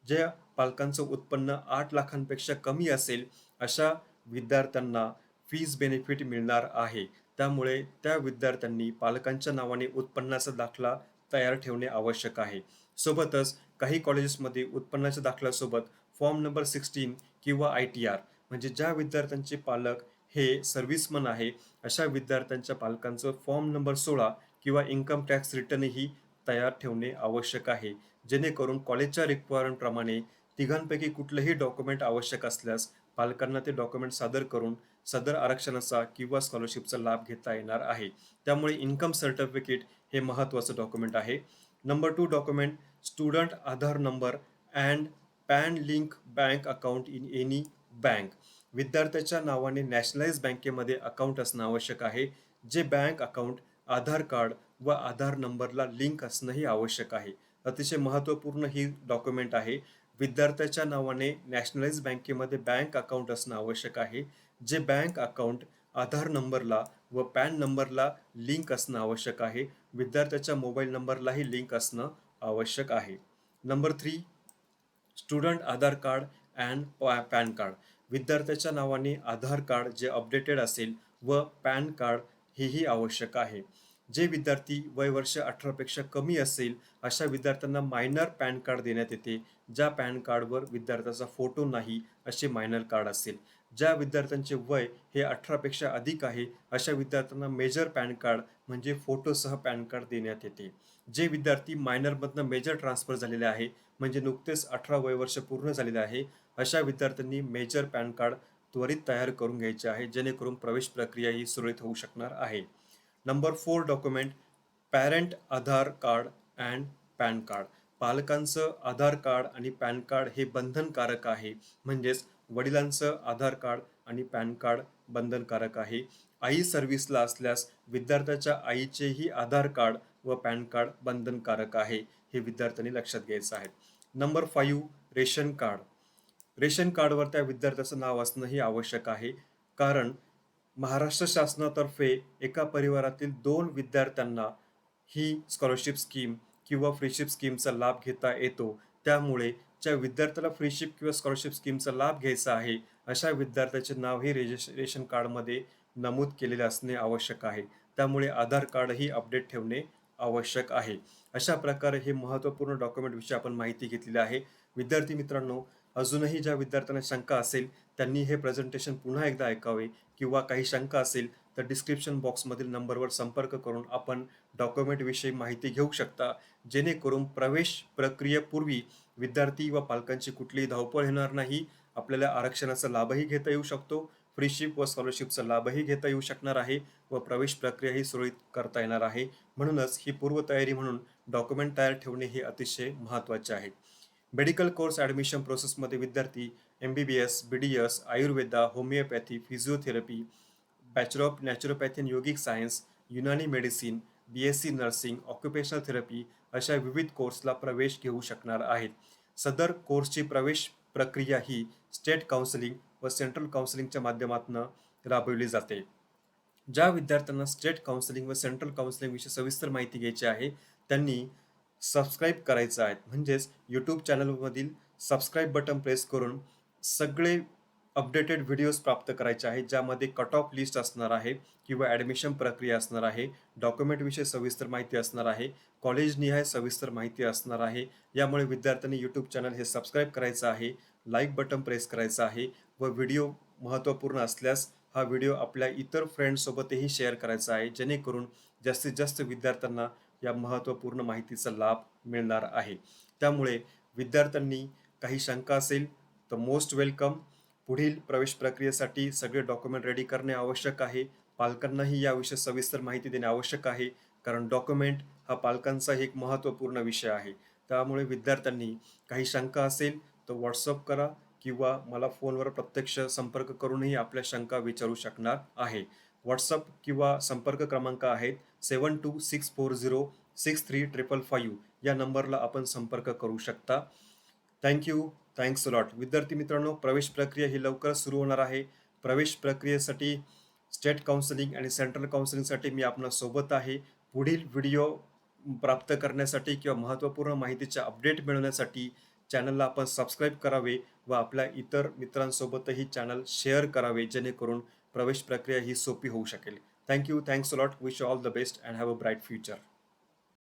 ज्या पालकांचं उत्पन्न 8 लाखांपेक्षा कमी असेल अशा विद्यार्थ्यांना फीज बेनिफिट मिळणार आहे. त्यामुळे त्या विद्यार्थ्यांनी पालकांच्या नावाने उत्पन्नाचा दाखला तयार ठेवणे आवश्यक आहे. सोबतच काही कॉलेजेसमध्ये उत्पन्नाच्या दाखल्यासोबत फॉर्म नंबर 16 किंवा ITR म्हणजे ज्या विद्यार्थ्यांचे पालक हे सर्व्हिसमन आहे अशा विद्यार्थ्यांच्या पालकांचं फॉर्म नंबर 16 किंवा इन्कम टॅक्स रिटर्नही तयार ठेवणे आवश्यक आहे. जेणेकरून कॉलेजच्या रिक्वायरमेंटप्रमाणे तिघांपैकी कुठलंही डॉक्युमेंट आवश्यक असल्यास पालकांना ते डॉक्युमेंट सादर करून सदर आरक्षणाचा किंवा स्कॉलरशिपचा लाभ घेता येणार आहे. त्यामुळे इन्कम सर्टिफिकेट हे महत्त्वाचं डॉक्युमेंट आहे. Number 2 document student Aadhaar number and pan link bank account in any bank. विद्यार्थ्याच्या नावाने नॅशनलाइज बँकेमध्ये अकाउंट असणं आवश्यक आहे. जे बँक अकाउंट आधार कार्ड व आधार नंबरला लिंक असणंही आवश्यक आहे. अतिशय महत्त्वपूर्ण ही डॉक्युमेंट आहे. विद्यार्थ्याच्या नावाने नॅशनलाइज बँकेमध्ये बँक अकाउंट असणं आवश्यक आहे. जे बँक अकाउंट आधार नंबरला व पॅन नंबरला लिंक असणं आवश्यक आहे. विद्यार्थ्याच्या मोबाईल नंबरलाही लिंक असणं आवश्यक आहे. Number 3 student Aadhaar card and pan card. विद्यार्थ्याच्या नावाने आधार कार्ड जे अपडेटेड असेल व पॅन कार्ड हेही आवश्यक आहे. जे विद्यार्थी वय वर्ष 18 पेक्षा कमी असेल अशा विद्यार्थ्यांना मायनर पॅन कार्ड देण्यात येते. ज्या पॅन कार्डवर विद्यार्थ्याचा फोटो नाही असे मायनर कार्ड असेल. ज्या विद्यार्थ्यांचे वय हे 18 पेक्षा अधिक आहे अशा विद्यार्थ्यांना मेजर पॅन कार्ड म्हणजे फोटोसह पॅन कार्ड देण्यात येते. जे विद्यार्थी मायनरमधनं मेजर ट्रान्सफर झालेले आहे म्हणजे नुकतेच 18 वय वर्ष पूर्ण झालेले आहे अशा विद्यार्थ्यांनी मेजर पॅन कार्ड त्वरित तयार करून घ्यायचे आहे जेणेकरून प्रवेश प्रक्रिया ही सुरळीत होऊ शकणार आहे. Number 4 document parent Aadhaar card and pan card. पालकांचं आधार कार्ड आणि पॅन कार्ड हे बंधनकारक आहे. म्हणजेच वडिलांचं आधार कार्ड आणि पॅन कार्ड बंधनकारक आहे. आई सर्व्हिसला असल्यास विद्यार्थ्याच्या आईचेही आधार कार्ड व पॅन कार्ड बंधनकारक आहे, हे विद्यार्थ्यांनी लक्षात घ्यायचं आहे. Number 5, ration card. रेशन कार्डवर त्या विद्यार्थ्याचं नाव असणंही आवश्यक आहे, कारण महाराष्ट्र शासनातर्फे एका परिवारातील 2 विद्यार्थ्यांना ही स्कॉलरशिप स्कीम किंवा फ्रीशिप स्कीमचा लाभ घेता येतो. त्यामुळे ज्या विद्यार्थ्याला फ्रीशिप किंवा स्कॉलरशिप स्कीमचा लाभ घ्यायचा आहे, अशा विद्यार्थ्याचे नाव हे रेशन कार्डमध्ये नमूद केलेले असणे आवश्यक आहे. त्यामुळे आधार कार्डही अपडेट ठेवणे आवश्यक आहे. अशा प्रकारे हे महत्त्वपूर्ण डॉक्युमेंटविषयी आपण माहिती घेतलेली आहे. विद्यार्थी मित्रांनो, अजूनही ज्या विद्यार्थ्यांना शंका असेल त्यांनी हे प्रेझेंटेशन पुन्हा एकदा ऐकावे, किंवा काही शंका असेल तर डिस्क्रिप्शन बॉक्समधील नंबरवर संपर्क करून आपण डॉक्युमेंटविषयी माहिती घेऊ शकता, जेणेकरून प्रवेश प्रक्रियेपूर्वी विद्यार्थी व पालकांची कुठलीही धावपळ होणार नाही. आपल्याला आरक्षणाचा लाभही घेता येऊ शकतो, फ्रीशिप व स्कॉलरशिपचा लाभही घेता येऊ शकणार आहे व प्रवेश प्रक्रियाही सुरळीत करता येणार आहे. म्हणूनच ही पूर्वतयारी म्हणून डॉक्युमेंट तयार ठेवणे हे अतिशय महत्त्वाचे आहे. मेडिकल कोर्स ॲडमिशन प्रोसेसमध्ये विद्यार्थी MBBS, BDS, Ayurveda, homeopathy, physiotherapy, bachelor of naturopathy and yogic science, Unani medicine, BSc nursing, occupational therapy अशा विविध कोर्सला प्रवेश घेऊ शकणार आहेत. सदर कोर्सची प्रवेश प्रक्रिया ही स्टेट काउन्सिलिंग व सेंट्रल काउन्सिलिंगच्या माध्यमातून राबवली जाते. ज्या विद्यार्थ्यांना स्टेट काउन्सिलिंग व सेंट्रल काउन्सिलिंग विषयी सविस्तर माहिती घ्यायची आहे त्यांनी सबस्क्राईब करायचं आहे. म्हणजेच यूट्यूब चॅनलमधील सबस्क्राईब बटन प्रेस करून सगळे अपडेटेड व्हिडिओज प्राप्त करायचे आहेत, ज्यामध्ये कट ऑफ लिस्ट असणार आहे किंवा ॲडमिशन प्रक्रिया असणार आहे, डॉक्युमेंटविषयी सविस्तर माहिती असणार आहे, कॉलेजनिहाय सविस्तर माहिती असणार आहे. यामुळे विद्यार्थ्यांनी यूट्यूब चॅनल हे सबस्क्राईब करायचं आहे, लाईक बटन प्रेस करायचं आहे व व्हिडिओ महत्त्वपूर्ण असल्यास हा व्हिडिओ आपल्या इतर फ्रेंड्ससोबतही शेअर करायचा आहे, जेणेकरून जास्तीत जास्त विद्यार्थ्यांना या महत्त्वपूर्ण माहितीचा लाभ मिळणार आहे. त्यामुळे विद्यार्थ्यांनी काही शंका असेल तर मोस्ट वेलकम. पुढील प्रवेश प्रक्रियेसाठी सगळे डॉक्युमेंट रेडी करणे आवश्यक आहे. पालकांनाही याविषयी सविस्तर माहिती देणे आवश्यक आहे, कारण डॉक्युमेंट हा पालकांचा एक महत्त्वपूर्ण विषय आहे. त्यामुळे विद्यार्थ्यांनी काही शंका असेल तर व्हॉट्सअप करा किंवा मला फोनवर प्रत्यक्ष संपर्क करूनही आपल्या शंका विचारू शकणार आहे. व्हॉट्सअप किंवा संपर्क क्रमांक आहेत 7264063555 या नंबरला आपण संपर्क करू शकता. थँक्यू. Thanks a lot. विद्यार्थी मित्रांनो, प्रवेश प्रक्रिया ही लवकरच सुरू होणार आहे. प्रवेश प्रक्रियेसाठी स्टेट काउन्सिलिंग आणि सेंट्रल काउन्सिलिंगसाठी मी आपल्या सोबत आहे. पुढील व्हिडिओ प्राप्त करण्यासाठी किंवा महत्त्वपूर्ण माहितीचे अपडेट मिळवण्यासाठी चॅनलला आपण सबस्क्राईब करावे व आपल्या इतर मित्रांसोबतही चॅनल शेअर करावे, जेणेकरून प्रवेश प्रक्रिया ही सोपी होऊ शकेल. Thank you. Thanks a lot. Wish you all the best and have a bright future.